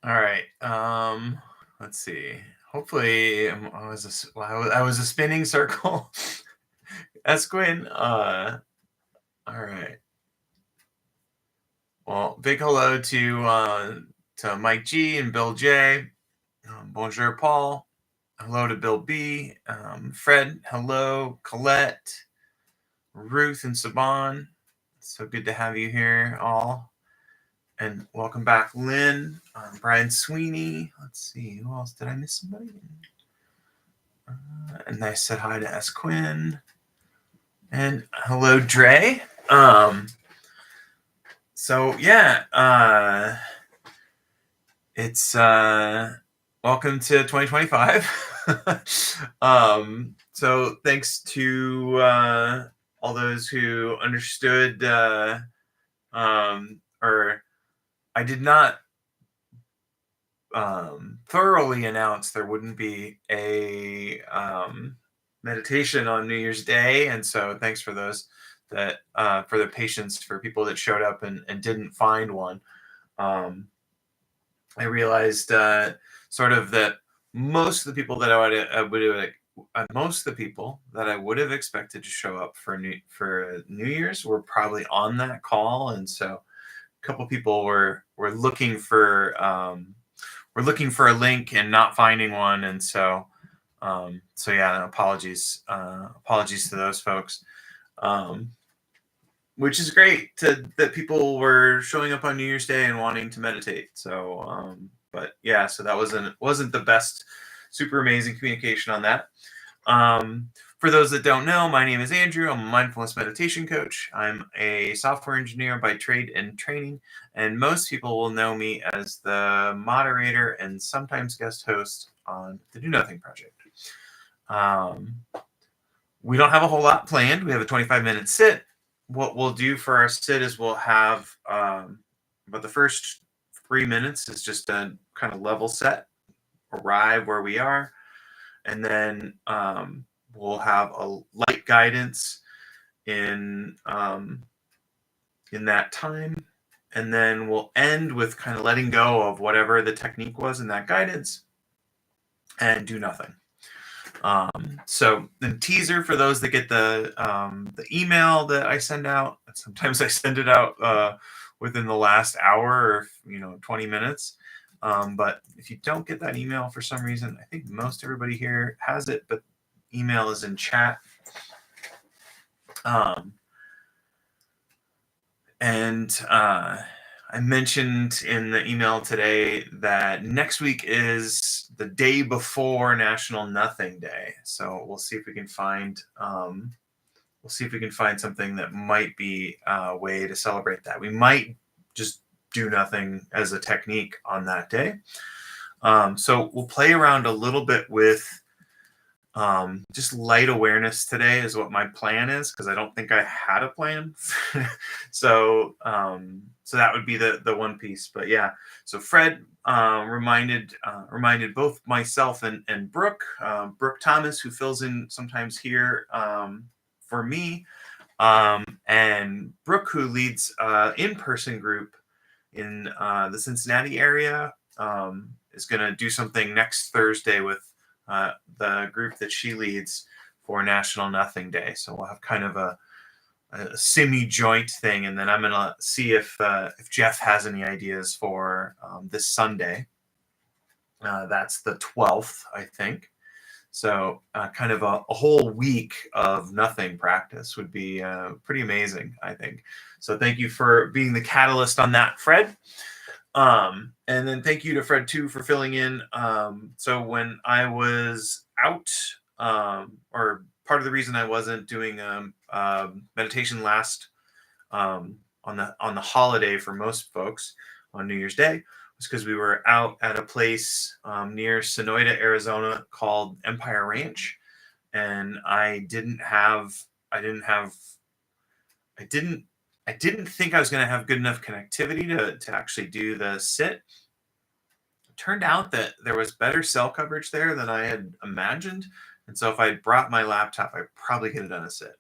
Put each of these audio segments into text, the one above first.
All right. Let's see. Hopefully, I was a spinning circle. Esquin. All right. Well, big hello to Mike G and Bill J. Bonjour, Paul. Hello to Bill B. Fred. Hello, Colette, Ruth, and Saban. So good to have you here, all. And welcome back, Lynn, Brian Sweeney. Let's see, who else? Did I miss somebody? And I said hi to S. Quinn. And hello, Dre. So yeah, it's welcome to 2025. So thanks to all those who understood, or I did not thoroughly announce there wouldn't be a meditation on New Year's Day, and so thanks for those that for the patience for people that showed up and didn't find one. I realized sort of that most of the people that most of the people that I would have expected to show up for New Year's were probably on that call, and so a couple people were looking for we're looking for a link and not finding one, and so yeah, apologies to those folks. Which is great that people were showing up on New Year's Day and wanting to meditate. So, but yeah, so that wasn't the best, super amazing communication on that. For those that don't know, my name is Andrew. I'm a mindfulness meditation coach. I'm a software engineer by trade and training, and most people will know me as the moderator and sometimes guest host on the Do Nothing Project. We don't have a whole lot planned. We have a 25-minute sit. What we'll do for our sit is we'll have about the first 3 minutes is just a kind of level set, arrive where we are, and then we'll have a light guidance in that time, and then we'll end with kind of letting go of whatever the technique was in that guidance and do nothing. So the teaser for those that get the email that I send out, sometimes I send it out within the last hour or 20 minutes. But if you don't get that email for some reason, I think most everybody here has it, but email is in chat. I mentioned in the email today that next week is the day before National Nothing Day. So we'll see if we can find something that might be a way to celebrate that. We might just do nothing as a technique on that day. So we'll play around a little bit with just light awareness today is what my plan is, because I don't think I had a plan. So that would be the one piece. But yeah, so Fred reminded both myself and Brooke Thomas, who fills in sometimes here for me, and Brooke, who leads in-person group in the Cincinnati area, is going to do something next Thursday with the group that she leads for National Nothing Day. So we'll have kind of a semi-joint thing, and then I'm gonna see if Jeff has any ideas for this Sunday. That's the 12th, I think. So kind of a whole week of nothing practice would be pretty amazing, I think. So thank you for being the catalyst on that, Fred. And then thank you to Fred too for filling in. So when I was out, or part of the reason I wasn't doing meditation last on the holiday for most folks on New Year's Day was because we were out at a place near Sonoyta, Arizona called Empire Ranch, and I didn't think I was going to have good enough connectivity to actually do the sit. It turned out that there was better cell coverage there than I had imagined. And so if I brought my laptop, I probably could have done a sit.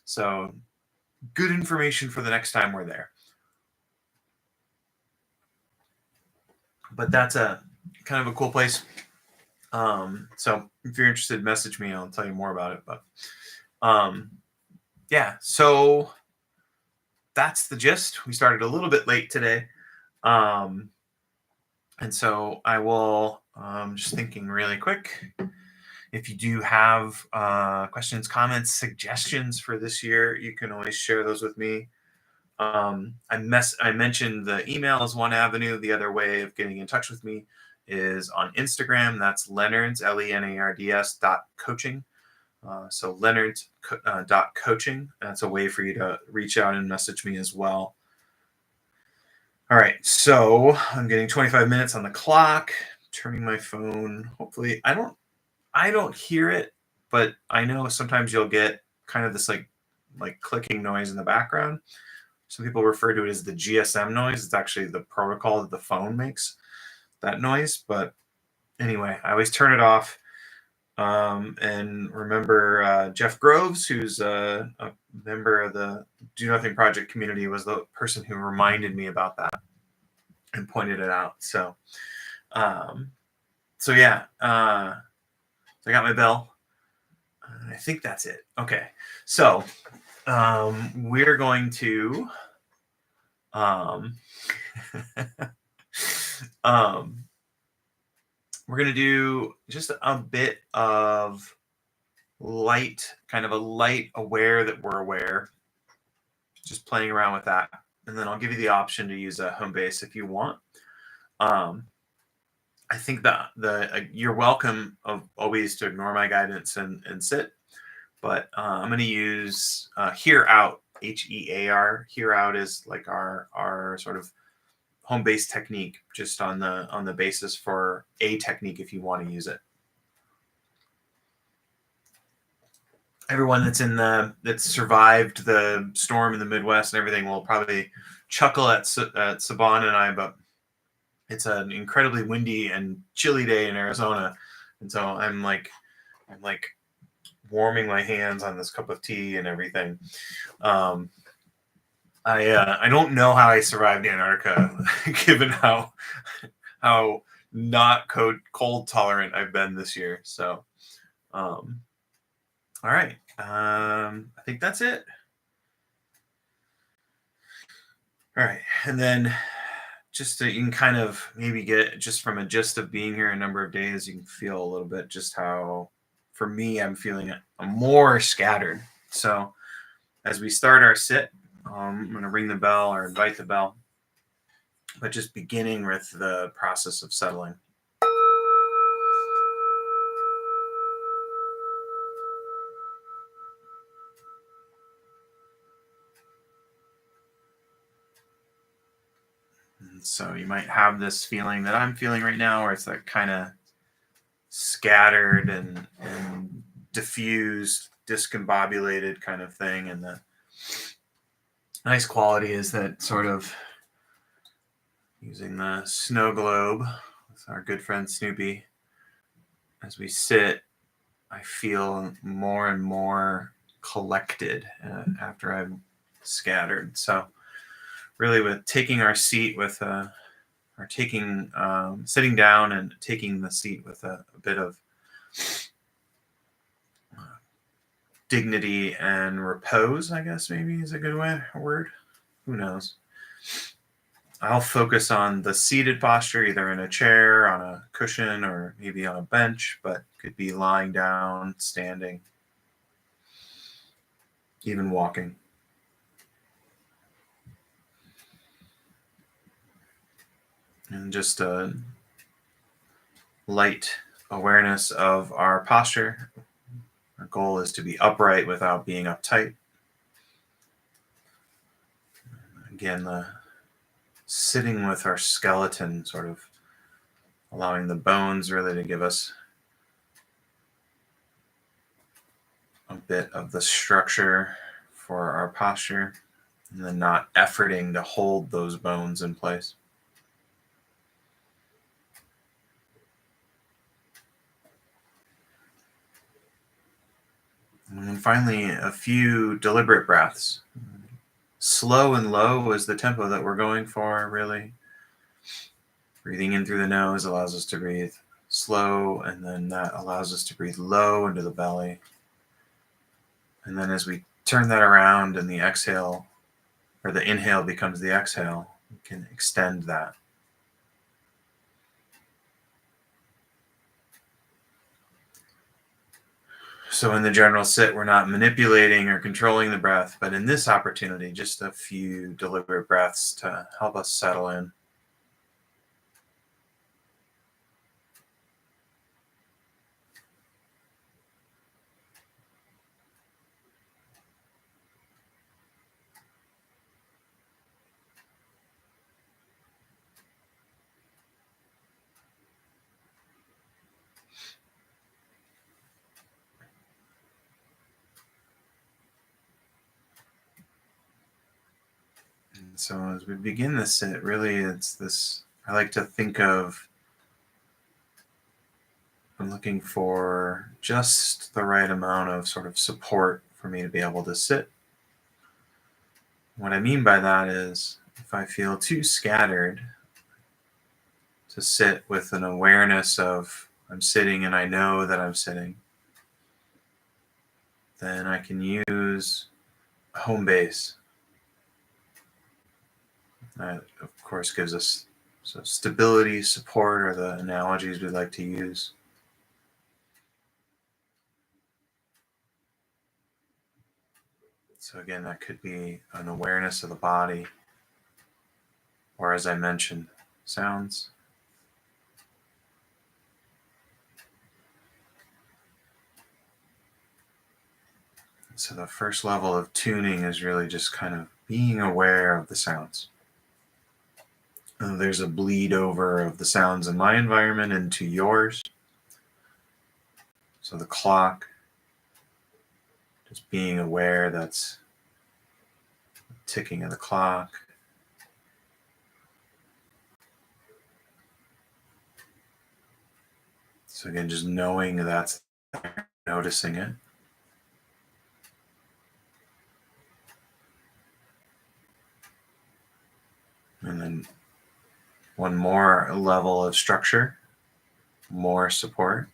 So good information for the next time we're there. But that's a kind of a cool place. So if you're interested, message me. I'll tell you more about it. But yeah, so that's the gist. We started a little bit late today. And so I will just thinking really quick. If you do have questions, comments, suggestions for this year, you can always share those with me. I mentioned the email is one avenue. The other way of getting in touch with me is on Instagram. That's Lenards, Lenards .coaching. So Lenards .coaching. That's a way for you to reach out and message me as well. All right, so I'm getting 25 minutes on the clock. Turning my phone. Hopefully, I don't hear it, but I know sometimes you'll get kind of this like clicking noise in the background. Some people refer to it as the GSM noise. It's actually the protocol that the phone makes that noise. But anyway, I always turn it off. And remember Jeff Groves, who's a member of the Do Nothing Project community, was the person who reminded me about that and pointed it out. So yeah, so I got my bell. I think that's it. Okay, so we're going to we're going to do just a bit of kind of a light aware that we're aware, just playing around with that. And then I'll give you the option to use a home base if you want. I think that you're welcome always to ignore my guidance and sit, but I'm going to use hear out, HEAR. Hear out is like our sort of home base technique, just on the basis for a technique if you want to use it. Everyone that survived the storm in the Midwest and everything will probably chuckle at Saban and I, but it's an incredibly windy and chilly day in Arizona, and so I'm like warming my hands on this cup of tea and everything. I don't know how I survived Antarctica, given how not cold tolerant I've been this year. So, all right, I think that's it. All right, and then just so you can kind of maybe get just from a gist of being here a number of days, you can feel a little bit just how, for me, I'm feeling more scattered. So as we start our sit, I'm going to ring the bell or invite the bell, but just beginning with the process of settling. And so you might have this feeling that I'm feeling right now, where it's like kind of scattered and diffused, discombobulated kind of thing. And the nice quality is that sort of using the snow globe with our good friend Snoopy, as we sit, I feel more and more collected after I'm scattered. So really with taking our seat with sitting down and taking the seat with a bit of dignity and repose, I guess maybe is a good word. Who knows? I'll focus on the seated posture, either in a chair, on a cushion, or maybe on a bench, but could be lying down, standing, even walking. And just a light awareness of our posture. Our goal is to be upright without being uptight. Again, the sitting with our skeleton, sort of allowing the bones really to give us a bit of the structure for our posture, and then not efforting to hold those bones in place. And then finally, a few deliberate breaths. Slow and low is the tempo that we're going for, really. Breathing in through the nose allows us to breathe slow, and then that allows us to breathe low into the belly. And then as we turn that around and the exhale, or the inhale becomes the exhale, we can extend that. So in the general sit, we're not manipulating or controlling the breath, but in this opportunity, just a few deliberate breaths to help us settle in. And so as we begin this sit, really it's this, I like to think of, I'm looking for just the right amount of sort of support for me to be able to sit. What I mean by that is if I feel too scattered, to sit with an awareness of I'm sitting and I know that I'm sitting, then I can use a home base. That, of course, gives us stability, support, are the analogies we like to use. So again, that could be an awareness of the body, or as I mentioned, sounds. So the first level of tuning is really just kind of being aware of the sounds. And there's a bleed over of the sounds in my environment into yours. So the clock, just being aware that's the ticking of the clock. So again, just knowing that's there, noticing it. And then one more level of structure, more support.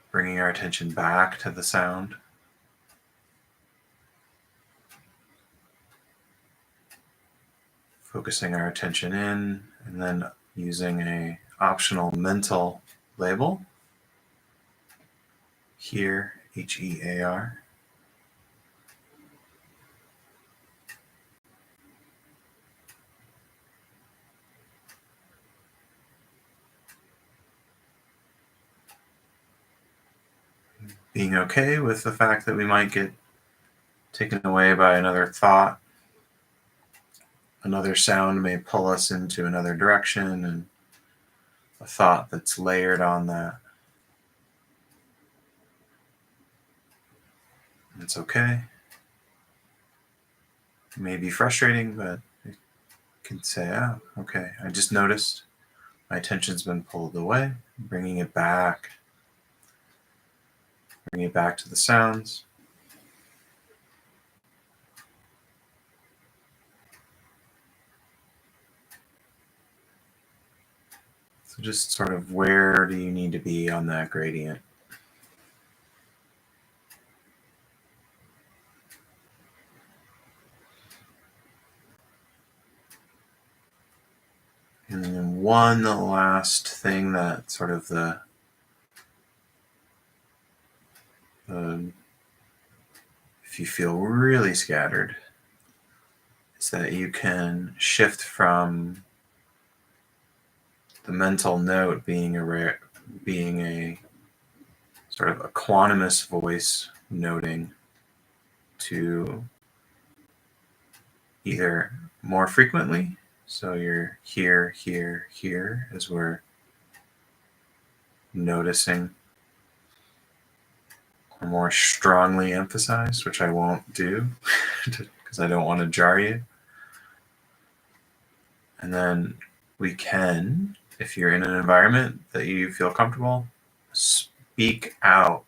Bringing our attention back to the sound. Focusing our attention in, and then using a optional mental label. Hear, H-E-A-R. Being okay with the fact that we might get taken away by another thought. Another sound may pull us into another direction, and a thought that's layered on that. It's okay. It may be frustrating, but you can say, oh, okay, I just noticed my attention's been pulled away, bringing it back to the sounds. So just sort of where do you need to be on that gradient? And then one last thing that sort of if you feel really scattered, is that you can shift from the mental note being a sort of a quantumous voice noting to either more frequently, so you're here, here, here, as we're noticing, or more strongly emphasized, which I won't do because I don't want to jar you. And then we can, if you're in an environment that you feel comfortable, speak out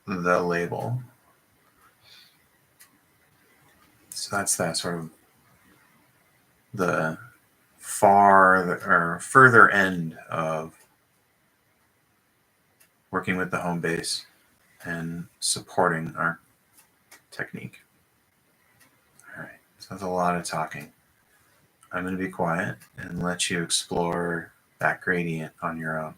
the label. So that's that sort of the further end of working with the home base and supporting our technique. All right, so that's a lot of talking. I'm going to be quiet and let you explore that gradient on your own.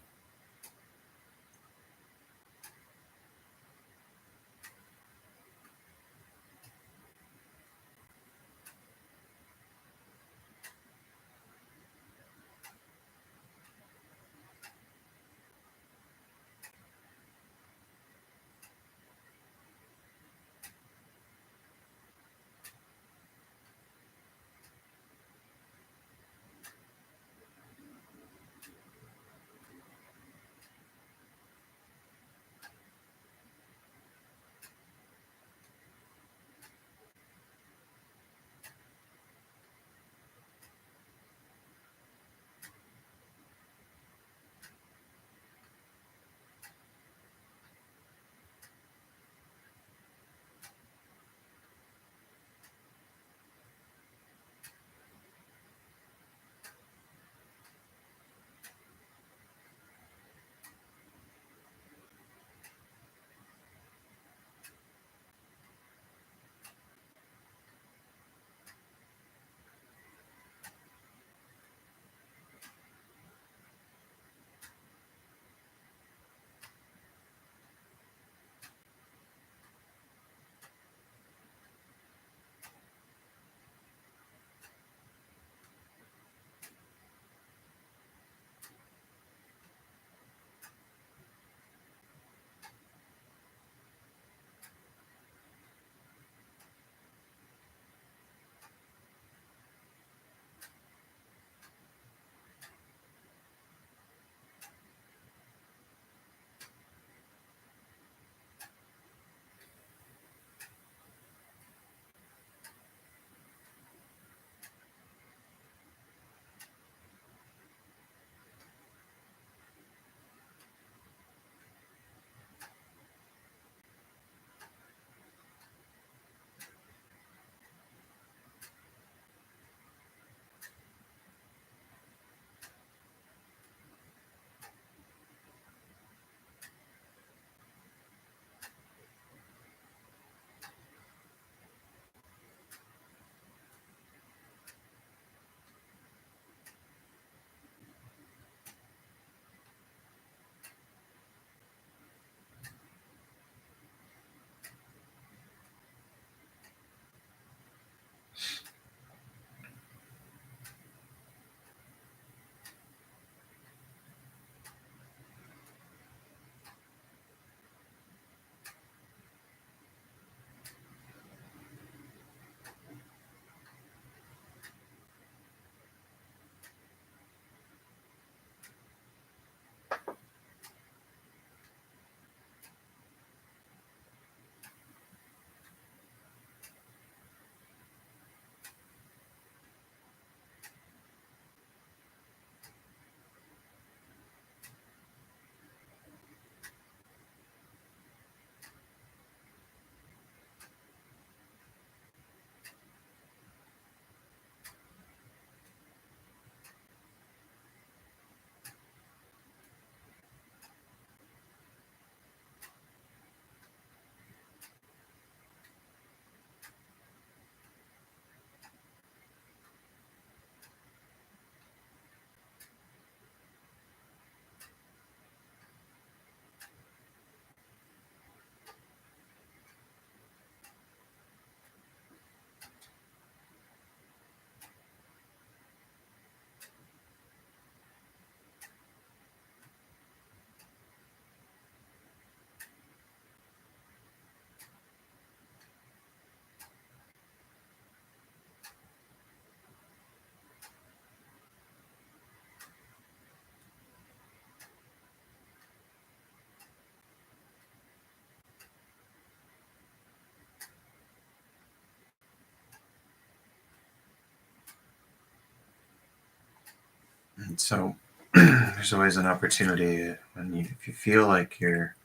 And so there's always an opportunity if you feel like you're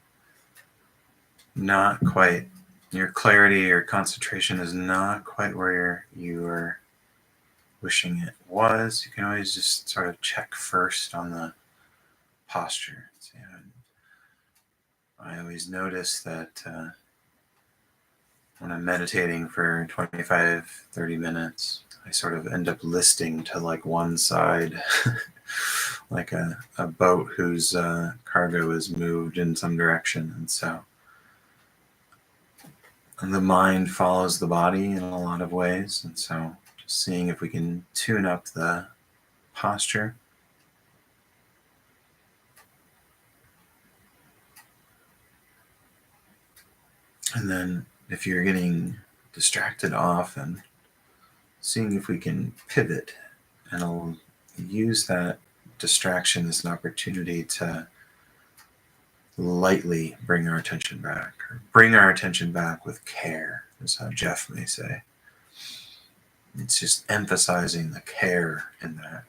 not quite, your clarity or concentration is not quite where you wishing it was. You can always just sort of check first on the posture. I always notice that when I'm meditating for 25, 30 minutes, I sort of end up listing to like one side, like a boat whose cargo is moved in some direction. And so the mind follows the body in a lot of ways. And so just seeing if we can tune up the posture. And then if you're getting distracted off, and seeing if we can pivot, and I'll use that distraction as an opportunity to lightly bring our attention back, or bring our attention back with care, is how Jeff may say. It's just emphasizing the care in that.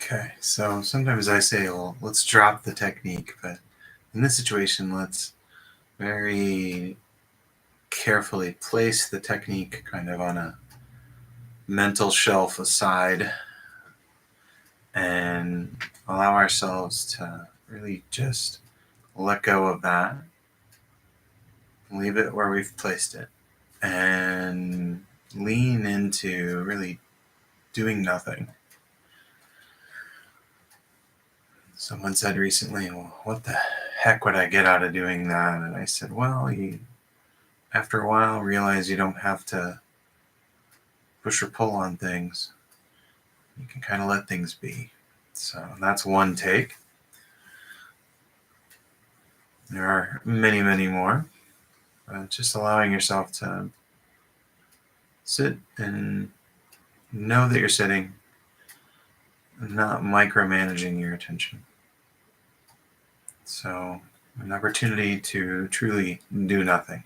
Okay, so sometimes I say, well, let's drop the technique, but in this situation, let's very carefully place the technique kind of on a mental shelf aside and allow ourselves to really just let go of that, leave it where we've placed it, and lean into really doing nothing. Someone said recently, well, what the heck would I get out of doing that? And I said, well, you, after a while, realize you don't have to push or pull on things. You can kind of let things be. So that's one take. There are many, many more. Just allowing yourself to sit and know that you're sitting, and not micromanaging your attention. So, an opportunity to truly do nothing.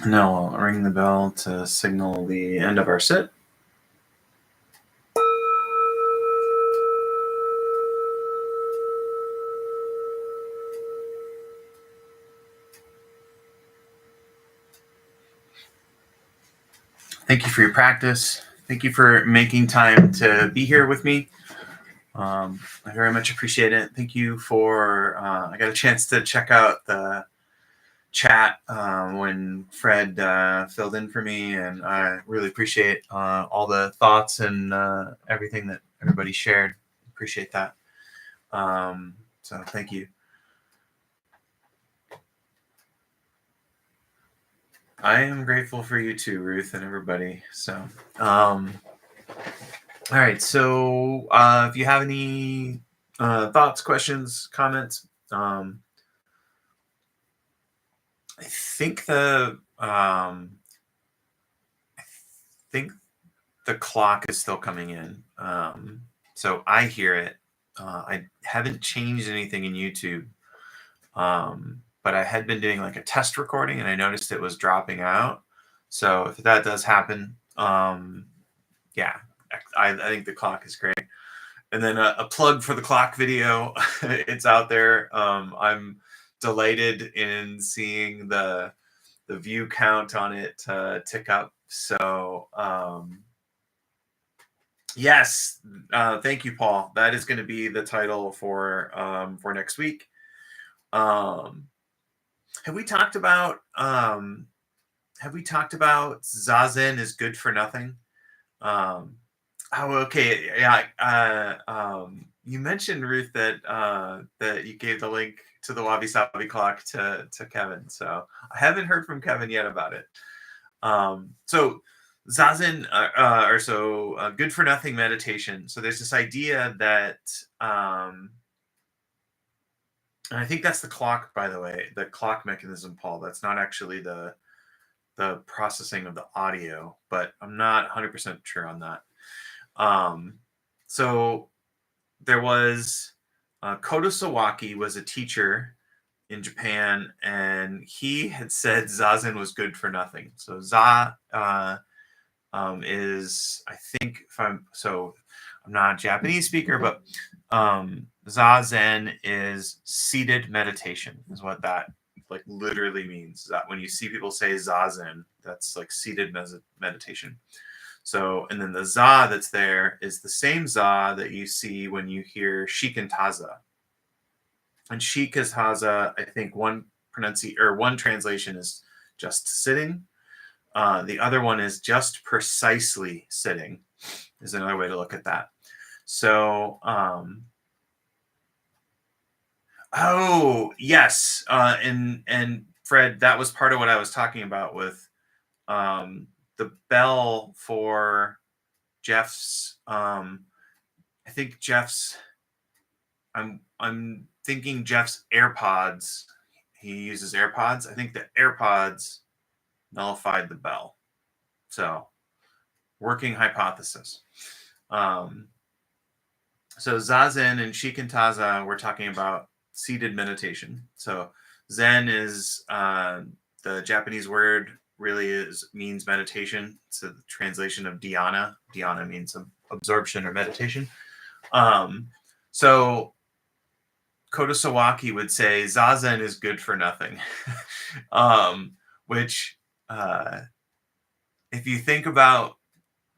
Now I'll ring the bell to signal the end of our sit. Thank you for your practice. Thank you for making time to be here with me. I very much appreciate it. Thank you for, I got a chance to check out the chat when Fred filled in for me, and I really appreciate all the thoughts and everything that everybody shared. Appreciate that. So thank you. I am grateful for you too, Ruth, and everybody. So, all right. So, if you have any thoughts, questions, comments, I think the clock is still coming in. So I hear it. I haven't changed anything in YouTube, but I had been doing like a test recording, and I noticed it was dropping out. So if that does happen, yeah, I think the clock is great. And then a plug for the clock video. It's out there. I'm delighted in seeing the view count on it tick up. So yes, thank you, Paul. That is going to be the title for next week. Have we talked about Zazen is good for nothing? Oh, okay. Yeah. You mentioned, Ruth, that that you gave the link to the Wabi Sabi clock to Kevin. So I haven't heard from Kevin yet about it. So Zazen, good for nothing meditation. So there's this idea that, and I think that's the clock, by the way, the clock mechanism, Paul. That's not actually the processing of the audio, but I'm not 100% sure on that. So there was Kodo Sawaki was a teacher in Japan, and he had said Zazen was good for nothing. So is, I think, I'm not a Japanese speaker, but Zazen is seated meditation, is what that like literally means. That when you see people say Zazen, that's like seated meditation. So, and then the za that's there is the same za that you see when you hear Shikantaza. And Shikantaza, I think one translation is just sitting. The other one is just precisely sitting, is another way to look at that. So, oh yes, and Fred, that was part of what I was talking about with the bell for Jeff's. I think Jeff's. I'm thinking Jeff's AirPods. He uses AirPods. I think the AirPods nullified the bell. So, working hypothesis. So Zazen and Shikantaza, we're talking about seated meditation. So Zen is the Japanese word, really means meditation. It's a translation of dhyana. Dhyana means absorption or meditation. So Kodo Sawaki would say Zazen is good for nothing, which if you think about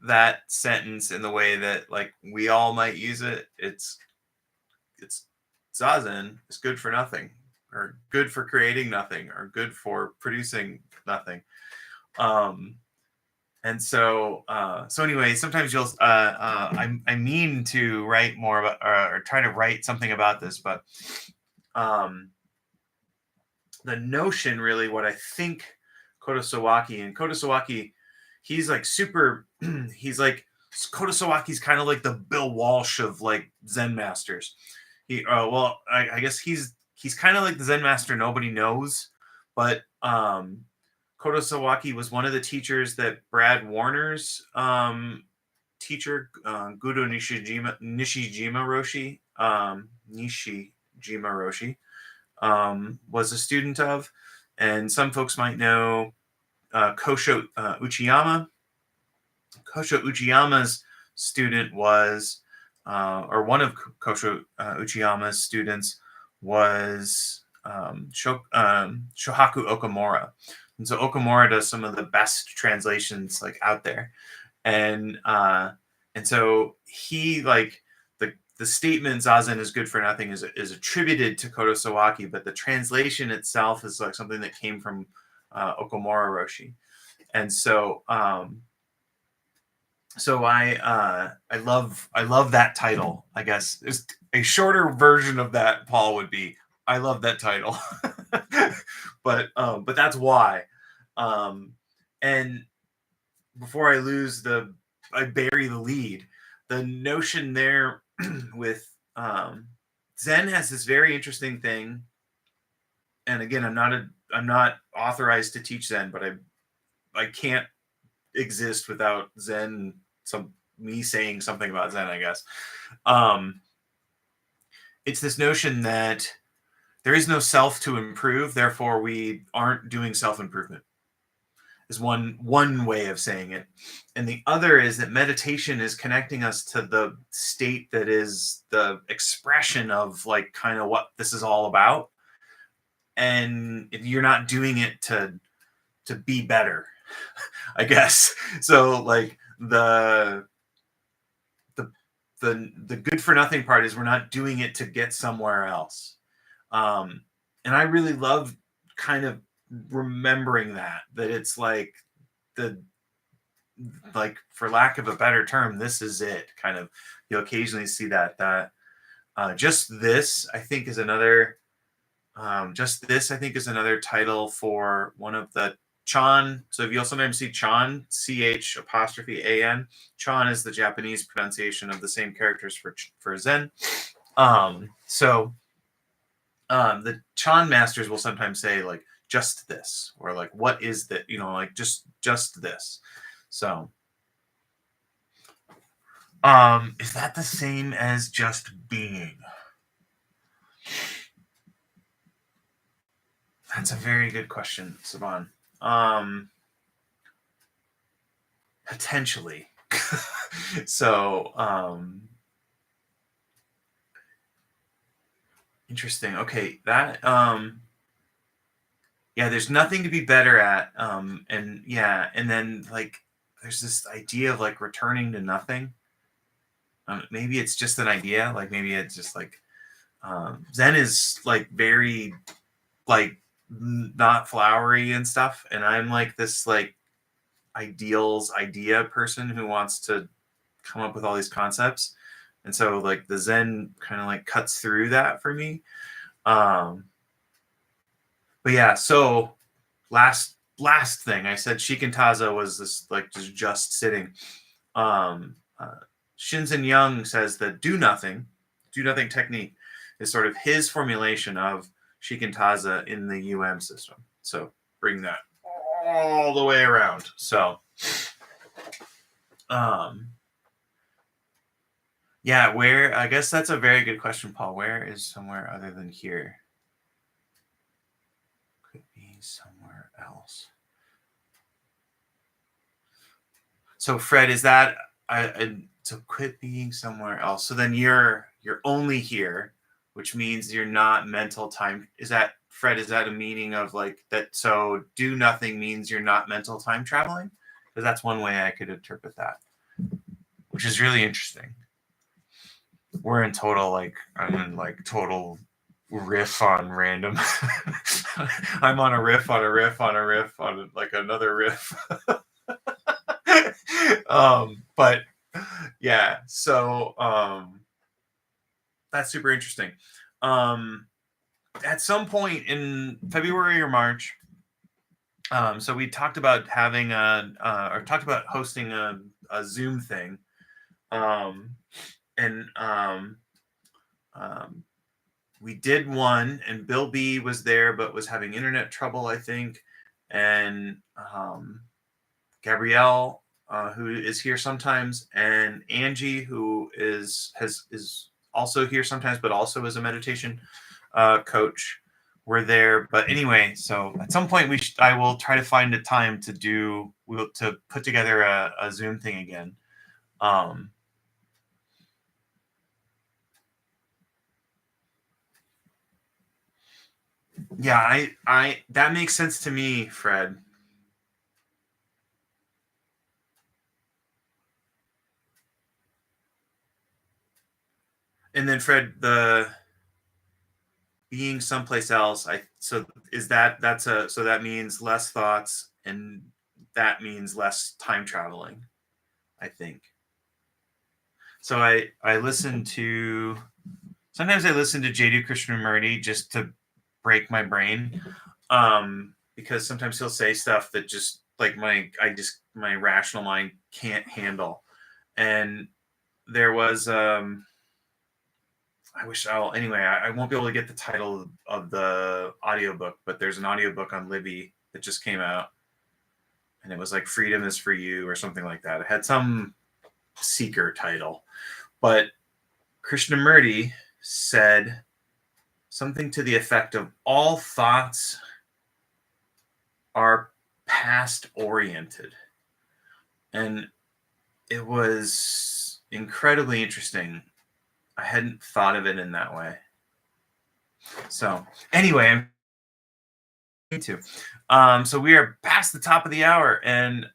that sentence in the way that like we all might use it, it's Zazen is good for nothing, or good for creating nothing, or good for producing nothing. And so anyway, sometimes you'll I mean to write more about or try to write something about this, but the notion really, what I think Kodo Sawaki, he's like super, he's like, Kodo Sawaki's kind of like the Bill Walsh of like Zen masters. I guess he's kind of like the Zen master nobody knows, but Kodo Sawaki was one of the teachers that Brad Warner's teacher, Gudo Nishijima Roshi, was a student of, and some folks might know Kosho Uchiyama. Kosho Uchiyama's student was, or one of Kosho Uchiyama's students was Shohaku Okamura. And so Okamura does some of the best translations like out there. And so he like the statement Zazen is good for nothing is attributed to Kodo Sawaki, but the translation itself is like something that came from Okamura Roshi. And so I love that title. I guess a shorter version of that, Paul, would be I love that title. but that's why. And before I bury the lead, the notion there with Zen has this very interesting thing. And again, I'm not authorized to teach Zen, but I can't exist without Zen, me saying something about Zen, I guess. It's this notion that there is no self to improve, therefore we aren't doing self-improvement, is one way of saying it. And the other is that meditation is connecting us to the state that is the expression of like kind of what this is all about. And you're not doing it to be better, I guess. So like the good for nothing part is we're not doing it to get somewhere else. And I really love kind of remembering that it's like for lack of a better term, this is it kind of. You'll occasionally see that just this I think is another title for one of the Chan. So you'll sometimes see Chan, CH''AN. Chan is the Japanese pronunciation of the same characters for Zen. The Chan masters will sometimes say like just this, or like what is that, like just this. So is that the same as just being? That's a very good question, Saban. Potentially. So interesting. Okay, that there's nothing to be better at. And then like there's this idea of like returning to nothing. Maybe it's just an idea, like maybe it's just like Zen is like very like not flowery and stuff, and I'm like this like idea person who wants to come up with all these concepts, and so like the Zen kind of like cuts through that for me. But yeah, so last thing I said, Shikantaza was this like just sitting. Shinzen Young says that do nothing technique is sort of his formulation of Shikantaza in the system. So bring that all the way around. So, where, I guess that's a very good question, Paul. Where is somewhere other than here? Could be somewhere else. So Fred, is that, so quit being somewhere else. So then you're only here, which means you're not mental time. Is that, Fred, is that a meaning of like that? So do nothing means you're not mental time traveling? Because that's one way I could interpret that, which is really interesting. We're in total, like, I'm in like total riff on random. I'm on a riff on a riff on a riff on like another riff. But yeah, so that's super interesting. At some point in February or March, so we talked about having talked about hosting a Zoom thing, and we did one, and Bill B was there, but was having internet trouble, I think, and Gabrielle, who is here sometimes, and Angie, who is also here sometimes, but also is a meditation coach, we're there. But anyway, so at some point I will try to find a time to put together a Zoom thing again. Yeah, I that makes sense to me, Fred. And then Fred, the being someplace else, so that means less thoughts, and that means less time traveling, I think. So I listen to sometimes I listen to Jadu Krishnamurti just to break my brain. Because sometimes he'll say stuff that just like my rational mind can't handle. And there was I wish I'll anyway, I won't be able to get the title of the audiobook, but there's an audiobook on Libby that just came out, and it was like Freedom is for You or something like that. It had some seeker title. But Krishnamurti said something to the effect of all thoughts are past oriented. And it was incredibly interesting. I hadn't thought of it in that way. So anyway, I'm to. So we are past the top of the hour, and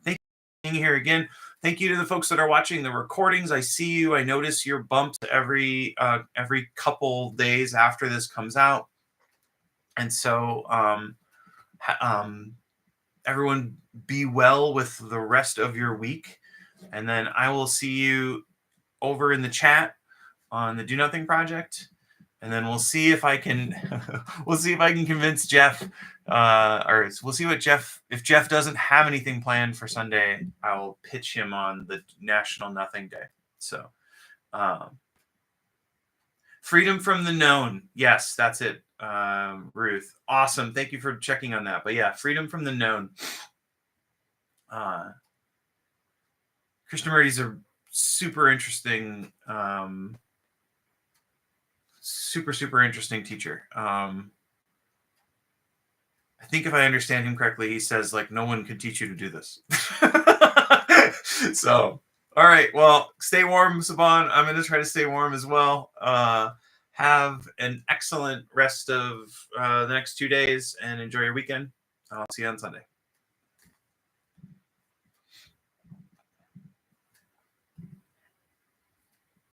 thank you for being here again. Thank you to the folks that are watching the recordings. I see you. I notice your bumps every couple days after this comes out, and so everyone be well with the rest of your week, and then I will see you over in the chat on the Do Nothing Project, and then we'll see if I can convince Jeff, or we'll see what if Jeff doesn't have anything planned for Sunday, I'll pitch him on the National Nothing Day. So freedom from the known. Yes, that's it. Ruth, awesome. Thank you for checking on that. But yeah, freedom from the known. Krishnamurti's a super interesting, super interesting teacher. I think if I understand him correctly, he says like no one could teach you to do this. So, all right. Well, stay warm, Saban. I'm going to try to stay warm as well. Have an excellent rest of the next 2 days and enjoy your weekend. I'll see you on Sunday.